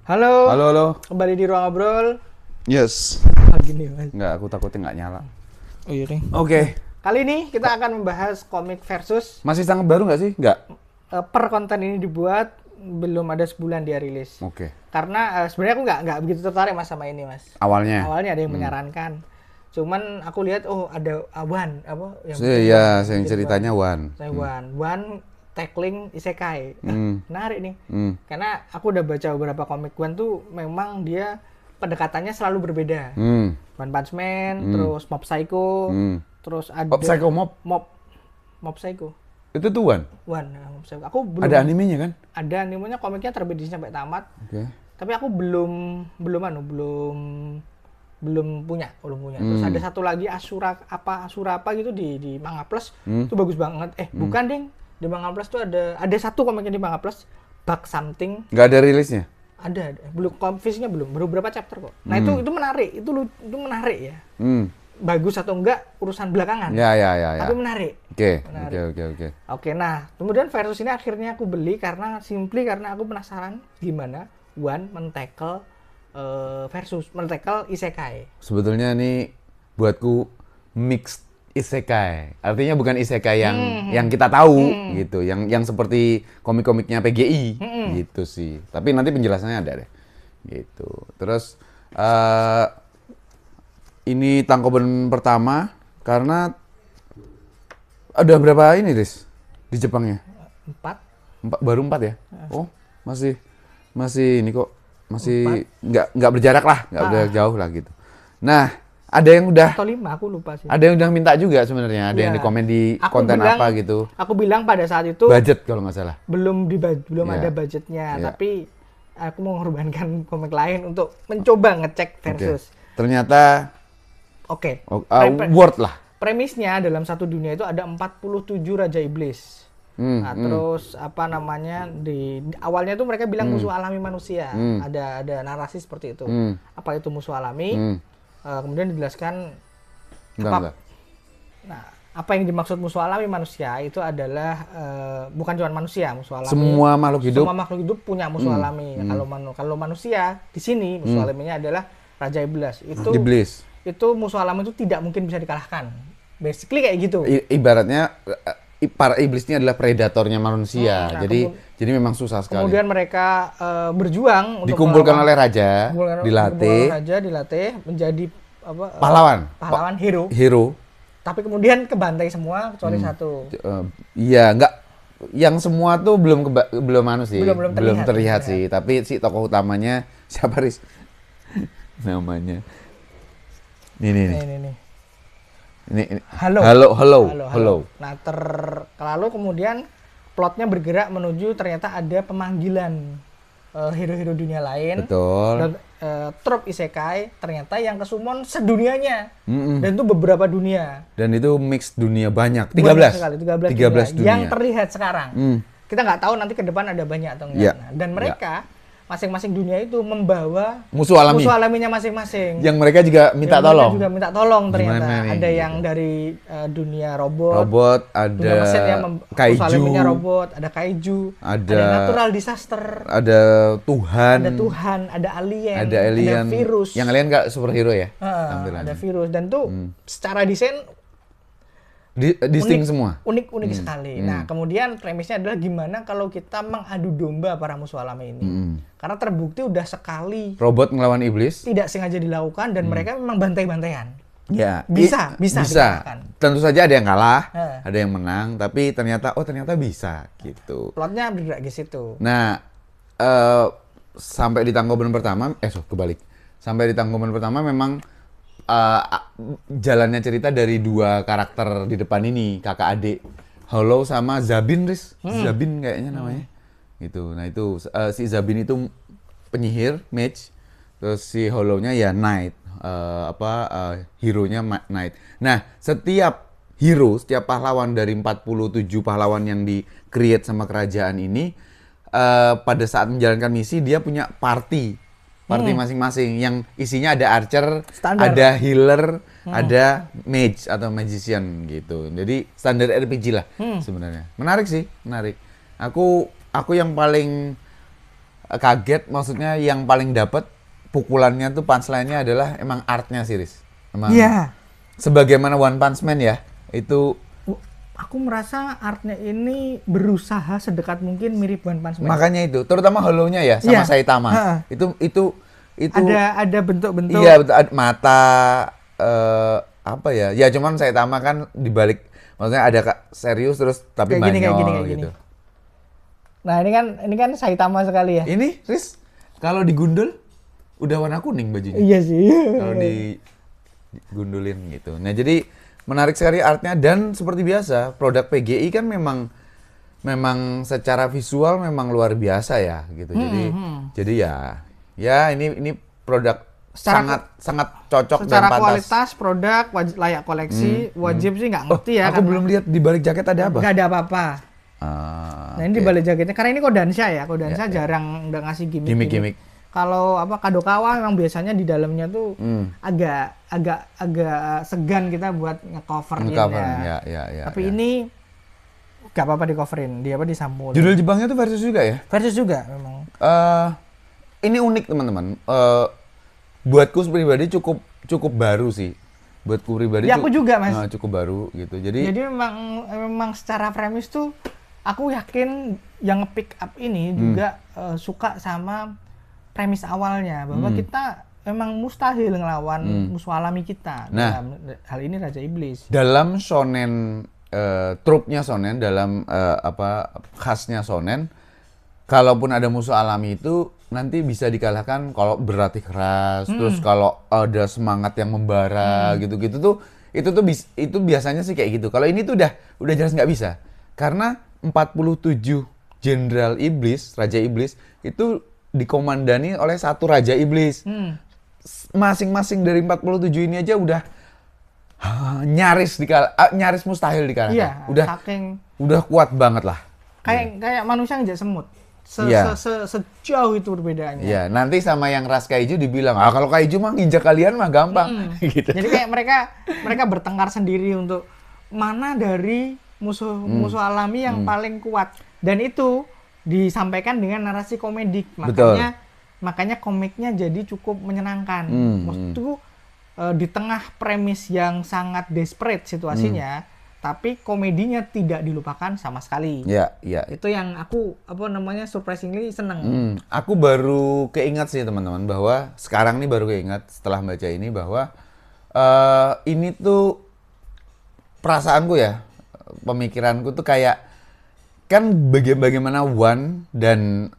Halo, Halo, halo. kembali di ruang ngobrol. Yes. Gini, Mas. Nggak, aku takutnya nggak nyala. Oh iya nih. Oke. Kali ini kita akan membahas komik versus. Masih sangat baru nggak sih? Nggak. Per konten ini dibuat belum ada sebulan dia rilis. Oke. Karena sebenarnya aku nggak begitu tertarik mas sama ini mas. Awalnya. Awalnya ada yang menyarankan. Cuman aku lihat ada Wan apa yang Iya, yang ceritanya Wan. Wan tackling isekai. Nah, menarik nih. Karena aku udah baca beberapa komik Wan tuh memang dia pendekatannya selalu berbeda. One Punch Man, terus Mob Psycho, terus ada Oh, Psycho Mob? Mob Psycho. Itu tuh Wan. Mob Psycho. Aku belum Ada animenya kan? Ada animenya, komiknya terbit di sini sampai tamat. Oke. Tapi aku belum punya. Terus ada satu lagi Asura apa gitu di Manga Plus. Itu bagus banget. Bukan, Ding. Di Manga Plus tuh ada satu komiknya di Manga Plus, Bug Something. Nggak ada rilisnya? Ada. Belum, fisiknya belum. Baru berapa chapter kok. Nah, itu menarik. Itu menarik ya. Bagus atau enggak urusan belakangan. Ya. Tapi menarik. Oke. Oke, nah, kemudian versus ini akhirnya aku beli karena aku penasaran gimana Wan men-tackle isekai. Sebetulnya ini buatku mixed isekai. Artinya bukan isekai yang kita tahu gitu, yang seperti komik-komiknya PGI gitu sih. Tapi nanti penjelasannya ada deh. Gitu. Terus ini tangkoban pertama karena ada berapa ini, Riz? Di Jepangnya? 4. Baru 4 ya? Oh, masih ini kok. Masih nggak berjarak lah, nggak berjarak jauh lah gitu. Nah, ada yang udah atau 5, aku lupa sih. Ada yang udah minta juga sebenarnya, ada yang di komen di konten apa gitu. Aku bilang pada saat itu Budget kalau nggak salah. Belum ada budgetnya, tapi aku mengorbankan komik lain untuk mencoba ngecek versus. Ternyata worth lah. Premisnya dalam satu dunia itu ada 47 Raja Iblis. Terus apa namanya di awalnya tuh mereka bilang musuh alami manusia. Ada narasi seperti itu. Apa itu musuh alami? Kemudian dijelaskan apa yang dimaksud musuh alami manusia itu adalah bukan cuma manusia, musuh alami. Semua makhluk hidup punya musuh alami. Kalau manusia di sini musuh alaminya adalah Raja Iblis. Itu musuh alami itu tidak mungkin bisa dikalahkan. Basically kayak gitu. Ibaratnya para iblisnya adalah predatornya manusia. Jadi memang susah sekali. Kemudian mereka berjuang untuk dikumpulkan oleh raja, dilatih menjadi pahlawan hero. Tapi kemudian kebantai semua kecuali satu. Iya, enggak, yang semua tuh belum sih. Belum terlihat sih. Tapi si tokoh utamanya siapa, Riz? Namanya. Ini. Halo. Nah, lalu kemudian plotnya bergerak menuju ternyata ada pemanggilan hero-hero dunia lain. Betul. Dan trop isekai ternyata yang kesummon sedunianya. Dan itu beberapa dunia. Dan itu mix dunia banyak. 13 dunia yang terlihat sekarang. Kita nggak tahu nanti ke depan ada banyak atau enggak. Yeah. Nah, dan mereka masing-masing dunia itu membawa musuh alaminya masing-masing. Yang mereka juga minta tolong ternyata. Ada yang dari dunia robot, ada dunia mesin yang kaiju, musuh alaminya robot, ada kaiju, ada natural disaster, ada Tuhan, ada alien, ada virus. Yang alien nggak superhero ya? Ada virus dan tuh secara desain distinct semua. Unik sekali. Nah, kemudian premisnya adalah gimana kalau kita mengadu domba para musuh alami ini. Karena terbukti udah sekali robot ngelawan iblis tidak sengaja dilakukan dan mereka memang bantai-bantaian. Ya, bisa dikalahkan. Tentu saja ada yang kalah, ada yang menang, tapi ternyata bisa gitu. Plotnya bergerak di situ. Nah, sampai di tangkoban pertama, Sampai di tangkoban pertama memang jalannya cerita dari dua karakter di depan ini, kakak adik, Hollow sama Zabin, Riz. Zabin kayaknya namanya. Gitu. Nah, itu si Zabin itu penyihir, mage. Terus si Hollow-nya ya knight. Hero-nya knight. Nah, setiap pahlawan dari 47 pahlawan yang di-create sama kerajaan ini pada saat menjalankan misi dia punya party masing-masing yang isinya ada archer, ada healer, ada mage atau magician gitu. Jadi standar RPG lah sebenarnya. Menarik sih. Aku yang paling kaget, maksudnya yang paling dapat pukulannya tuh punchline-nya adalah emang artnya sih, Riz. Emang sebagaimana One Punch Man ya, itu aku merasa artnya ini berusaha sedekat mungkin mirip One Punch Man. Makanya itu, terutama hollow-nya ya sama Saitama. Itu ada bentuk-bentuk. Iya, betul, mata apa ya? Ya cuman Saitama kan dibalik, maksudnya ada serius terus tapi kayak banyol gini. gitu. Nah, ini kan Saitama sekali ya. Ini, Riz, kalau digundul udah warna kuning bajunya. Iya sih. Kalau digundulin gitu. Nah, jadi menarik sekali artnya, dan seperti biasa, produk PGI kan memang secara visual memang luar biasa ya gitu. Jadi ya ini produk sangat cocok dan pantas. Secara kualitas produk layak koleksi, wajib sih nggak ngerti ya. Aku belum lihat di balik jaket ada apa. Nggak ada apa-apa. Nah, ini di balik jaketnya, karena ini Kodansha ya. Kodansha jarang udah ngasih gimmick. Kalau Kadokawa memang biasanya di dalamnya tuh agak segan kita buat nge-coverin ya. Tapi ini nggak apa-apa di-coverin, disampul. Judul Jepangnya tuh versus juga ya? Versus juga memang. Ini unik teman-teman. Buatku pribadi cukup baru sih. Buatku pribadi. Ya aku juga, Mas. Cukup baru gitu. Jadi memang secara premis tuh aku yakin yang nge-pick up ini juga suka sama premis awalnya, bahwa kita memang mustahil ngelawan musuh alami kita. Nah, dalam hal ini Raja Iblis. Dalam shonen, trope-nya shonen, dalam khasnya shonen, kalaupun ada musuh alami itu nanti bisa dikalahkan kalau berlatih keras, terus kalau ada semangat yang membara gitu-gitu tuh, itu biasanya sih kayak gitu. Kalau ini tuh udah jelas nggak bisa, karena 47 Jenderal Iblis, Raja Iblis itu dikomandani oleh satu Raja Iblis. Masing-masing dari 47 ini aja udah nyaris mustahil dikalahkan. Iya, udah kuat banget lah. Kayak manusia nginjak semut. Sejauh itu perbedaannya. Iya, nanti sama yang ras kaiju dibilang, kalau kaiju mah nginjak kalian mah gampang. Gitu. Jadi kayak mereka bertengkar sendiri untuk mana dari musuh alami yang paling kuat, dan itu disampaikan dengan narasi komedik. Makanya komiknya jadi cukup menyenangkan. Maksudku di tengah premis yang sangat desperate situasinya, tapi komedinya tidak dilupakan sama sekali. Iya. Itu yang aku surprisingly seneng. Aku baru keingat sih teman-teman, bahwa sekarang nih baru keingat setelah baca ini, bahwa ini tuh perasaanku ya, pemikiranku tuh kayak kan bagaimana One dan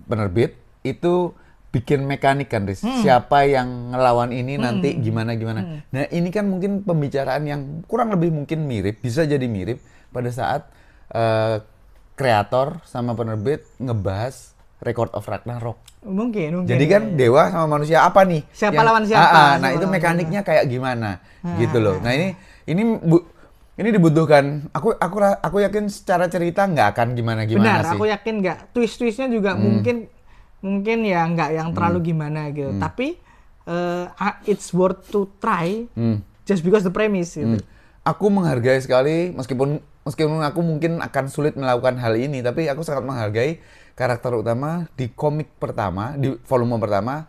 penerbit itu bikin mekanik kan, Riz. Siapa yang ngelawan ini nanti gimana. Nah, ini kan mungkin pembicaraan yang kurang lebih mungkin mirip, bisa jadi mirip pada saat kreator sama penerbit ngebahas Record of Ragnarok. Mungkin. Jadi kan dewa sama manusia apa nih? Siapa lawan siapa? Nah, itu mekaniknya kayak gimana gitu loh. Nah, ini dibutuhkan. Aku yakin secara cerita nggak akan gimana sih. Benar, aku yakin nggak. Twist-twistnya juga mungkin ya nggak yang terlalu gimana gitu. Tapi it's worth to try just because the premise gitu. Aku menghargai sekali, meskipun aku mungkin akan sulit melakukan hal ini, tapi aku sangat menghargai karakter utama di komik pertama, di volume pertama,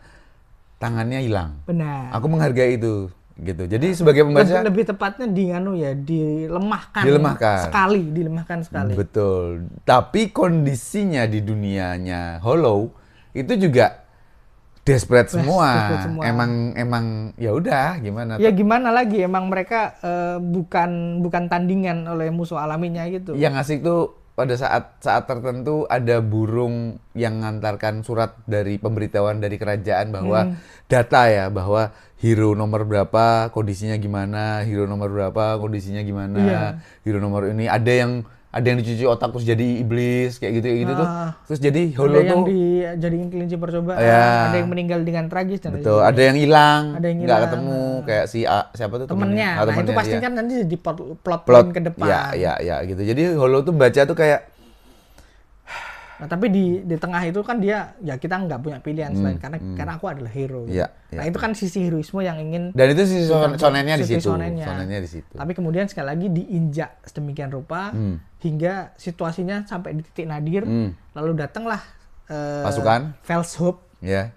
tangannya hilang. Benar. Aku menghargai itu. Gitu. Jadi sebagai pembaca lebih tepatnya dilemahkan sekali. Betul. Tapi kondisinya di dunianya Hollow itu juga desperate semua. Emang ya udah gimana? Ya gimana lagi? Emang mereka bukan tandingan oleh musuh alaminya gitu. Yang asik tuh pada saat tertentu ada burung yang ngantarkan surat dari pemberitahuan dari kerajaan bahwa data ya, bahwa hero nomor berapa kondisinya gimana, hero nomor berapa kondisinya gimana, hero nomor ini ada yang dicuci otak terus jadi iblis kayak gitu tuh, terus jadi Hollow tuh ada yang dijadiin kelinci percobaan, ada yang meninggal dengan tragis dan betul, ada yang hilang nggak ketemu kayak siapa tuh temennya. Nah, itu pasti kan nanti jadi plot point ke depan. Ya gitu. Jadi Hollow tuh baca tuh kayak nah, tapi di tengah itu kan dia ya kita nggak punya pilihan selain karena aku adalah hero. Nah, itu kan sisi heroisme yang ingin, dan itu sisi sonennya di situ. Tapi kemudian sekali lagi diinjak sedemikian rupa hingga situasinya sampai di titik nadir, lalu datanglah Pasukan. False Hope. Ya.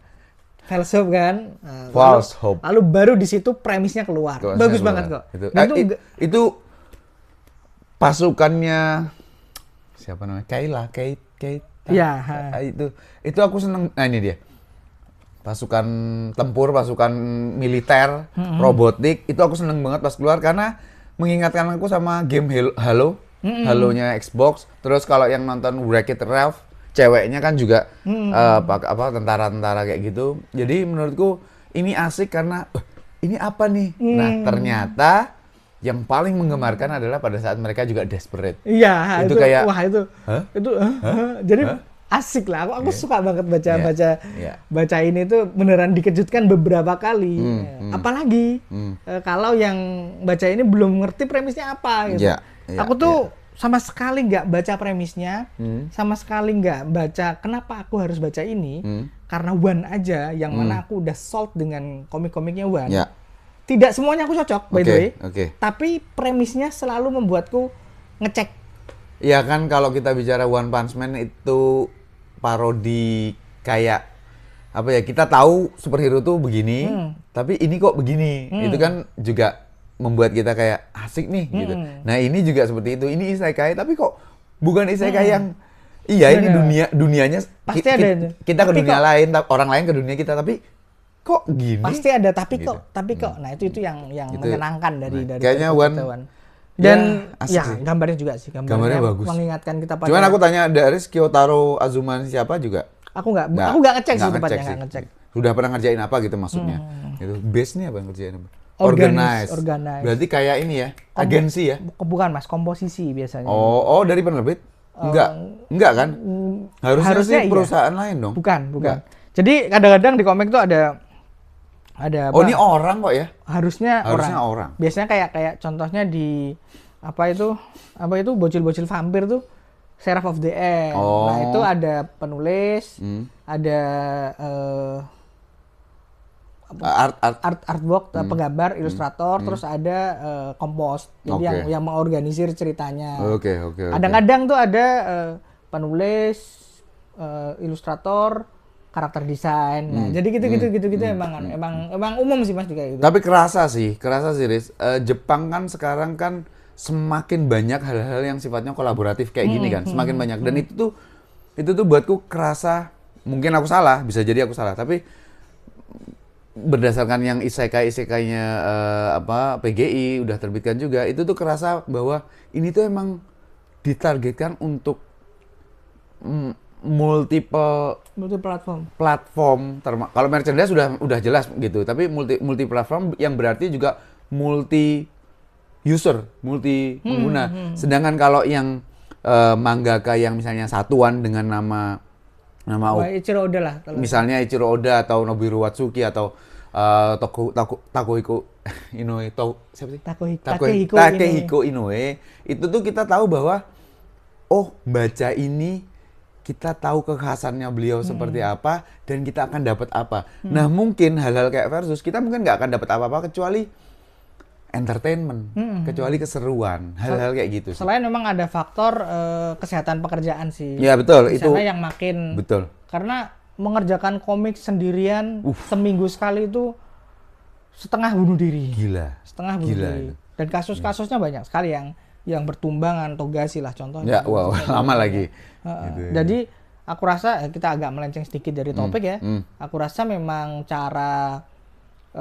False Hope kan. False Hope. Lalu baru di situ premisnya keluar. Bagus banget kok. Itu pasukannya siapa namanya? Kate. Iya. Itu aku seneng. Nah ini dia. Pasukan tempur, pasukan militer, robotik, itu aku seneng banget pas keluar karena mengingatkan aku sama game Halo, Halo-nya Xbox. Terus kalau yang nonton Wreck-It Ralph, ceweknya kan juga tentara-tentara kayak gitu. Jadi menurutku ini asik karena ini apa nih? Nah ternyata yang paling menggemarkan adalah pada saat mereka juga desperate. Iya, itu kayak wah itu. Jadi asik lah. Aku suka banget baca ini tuh beneran dikejutkan beberapa kali. Apalagi kalau yang baca ini belum ngerti premisnya apa gitu. Aku tuh sama sekali nggak baca premisnya, sama sekali nggak baca kenapa aku harus baca ini, karena One aja yang mana aku udah sold dengan komik-komiknya One. Tidak semuanya aku cocok, by the way. Tapi premisnya selalu membuatku ngecek. Ya kan kalau kita bicara One Punch Man itu parodi kayak apa ya, kita tahu superhero tuh begini, tapi ini kok begini. Itu kan juga membuat kita kayak asik nih gitu. Nah ini juga seperti itu. Ini isekai tapi kok bukan isekai yang ini dunianya pasti ada. Kita ke dunia lain, orang lain ke dunia kita, tapi kok gini? Pasti ada tapi kok. Nah itu yang menyenangkan dari kayaknya One. Dan gambarnya juga sih, gambarnya bagus. Mengingatkan kita pada. Cuman aku tanya Daris, Kyotaro Azuma siapa juga? Aku nggak ngecek sih tempatnya, nggak ngecek. Sudah pernah ngerjain apa gitu maksudnya? Itu base nih apa yang ngerjain apa? Organize. Berarti kayak ini ya, agensi ya? Bukan mas, komposisi biasanya. Oh dari penerbit? Enggak kan? Harusnya sih perusahaan lain dong. Bukan. Jadi kadang-kadang di komik tuh ada apa? Ini orang kok ya? Harusnya orang. Biasanya kayak contohnya di apa itu bocil-bocil vampir tuh Seraph of the End. Nah itu ada penulis, ada artwork, penggambar, ilustrator, terus ada kompos. Jadi yang mengorganisir ceritanya. Kadang-kadang tuh ada penulis, ilustrator, karakter desain. Nah, jadi gitu emang umum sih Mas kayak gitu. Tapi kerasa sih Riz. Jepang kan sekarang kan semakin banyak hal-hal yang sifatnya kolaboratif kayak gini kan, semakin banyak. Dan itu tuh buatku kerasa, mungkin aku salah, bisa jadi aku salah, tapi berdasarkan yang isekai-nya PGI udah terbitkan juga, itu tuh kerasa bahwa ini tuh emang ditargetkan untuk multiple platform. Kalau merchandise udah jelas gitu, tapi multi platform yang berarti juga multi user, multi pengguna. Sedangkan kalau yang mangaka yang misalnya satuan dengan nama Ichiro Oda lah. Misalnya Ichiro Oda atau Nobuhiro Watsuki atau Takehiko Inoue, siapa sih? Takehiko Inoue. Itu tuh kita tahu bahwa baca ini kita tahu kekhasannya beliau seperti apa dan kita akan dapat apa. Nah mungkin hal-hal kayak Versus kita mungkin nggak akan dapat apa-apa kecuali entertainment, kecuali keseruan, hal-hal kayak gitu. Selain memang ada faktor kesehatan pekerjaan sih. Ya betul, itu yang makin. Betul. Karena mengerjakan komik sendirian seminggu sekali itu setengah bunuh diri. Setengah bunuh diri. Itu. Dan kasus-kasusnya banyak sekali yang bertumbangan Togashi lah contohnya. Ya, lama lagi. Gitu. Jadi aku rasa kita agak melenceng sedikit dari topik ya. Aku rasa memang cara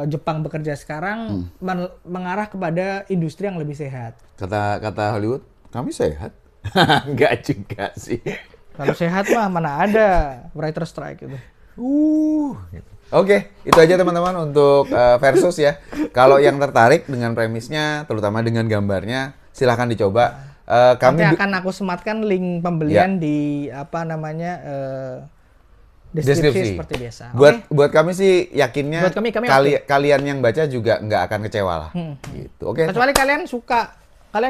Jepang bekerja sekarang mengarah kepada industri yang lebih sehat. Kata Hollywood, kami sehat? Enggak juga sih. Kalau sehat mah mana ada writer strike gitu. Gitu. Oke, itu aja teman-teman untuk Versus ya. Kalau yang tertarik dengan premisnya, terutama dengan gambarnya, silahkan dicoba. Nanti akan aku sematkan link pembelian di deskripsi seperti biasa. Buat kami sih yakinnya kalian yang baca juga nggak akan kecewa lah. Gitu. Kecuali kalian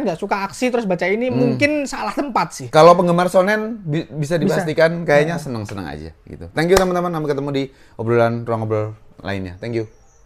nggak suka aksi terus baca ini mungkin salah tempat sih. Kalau penggemar shonen bisa dipastikan kayaknya seneng-seneng aja gitu. Thank you teman-teman, sampai ketemu di obrolan ruang ngobrol lainnya. Thank you.